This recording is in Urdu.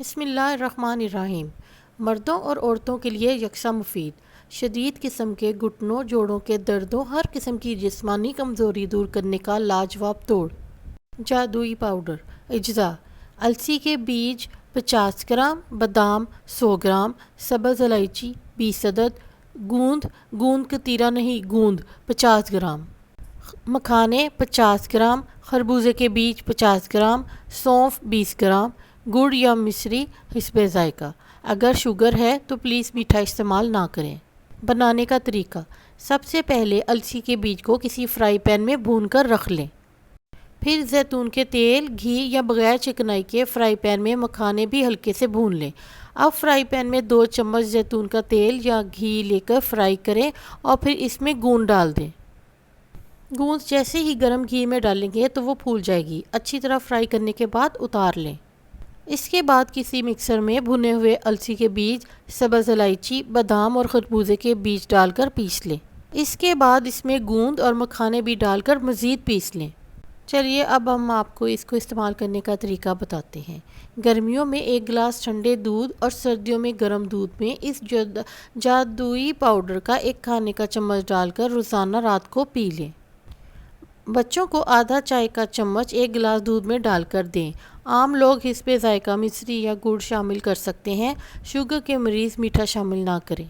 بسم اللہ الرحمن الرحیم۔ مردوں اور عورتوں کے لیے یکساں مفید، شدید قسم کے گھٹنوں جوڑوں کے دردوں ہر قسم کی جسمانی کمزوری دور کرنے کا لاجواب توڑ۔ جادوئی پاؤڈر۔ اجزاء: السی کے بیج 50 گرام، بادام 100 گرام، سبز الائچی 20 عدد، گوند کتیرا نہیں گوند 50 گرام، مکھانے 50 گرام، خربوزے کے بیج 50 گرام، سونف 20 گرام، گڑ یا مصری حسب ذائقہ۔ اگر شوگر ہے تو پلیز میٹھا استعمال نہ کریں۔ بنانے کا طریقہ: سب سے پہلے السی کے بیج کو کسی فرائی پین میں بھون کر رکھ لیں۔ پھر زیتون کے تیل، گھی یا بغیر چکنائی کے فرائی پین میں مکھانے بھی ہلکے سے بھون لیں۔ اب فرائی پین میں 2 چمچ زیتون کا تیل یا گھی لے کر فرائی کریں اور پھر اس میں گوند ڈال دیں۔ گوند جیسے ہی گرم گھی میں ڈالیں گے تو وہ پھول جائے گی۔ اچھی طرح فرائی کرنے کے بعد اتار لیں۔ اس کے بعد کسی مکسر میں بھنے ہوئے السی کے بیج، سبز الائچی، بادام اور خربوزے کے بیج ڈال کر پیس لیں۔ اس کے بعد اس میں گوند اور مکھانے بھی ڈال کر مزید پیس لیں۔ چلیے اب ہم آپ کو اس کو استعمال کرنے کا طریقہ بتاتے ہیں۔ گرمیوں میں 1 گلاس ٹھنڈے دودھ اور سردیوں میں گرم دودھ میں اس جادوئی پاؤڈر کا 1 کھانے کا چمچ ڈال کر روزانہ رات کو پی لیں۔ بچوں کو آدھا چائے کا چمچ 1 گلاس دودھ میں ڈال کر دیں۔ عام لوگ حسب ذائقہ مصری یا گڑ شامل کر سکتے ہیں۔ شوگر کے مریض میٹھا شامل نہ کریں۔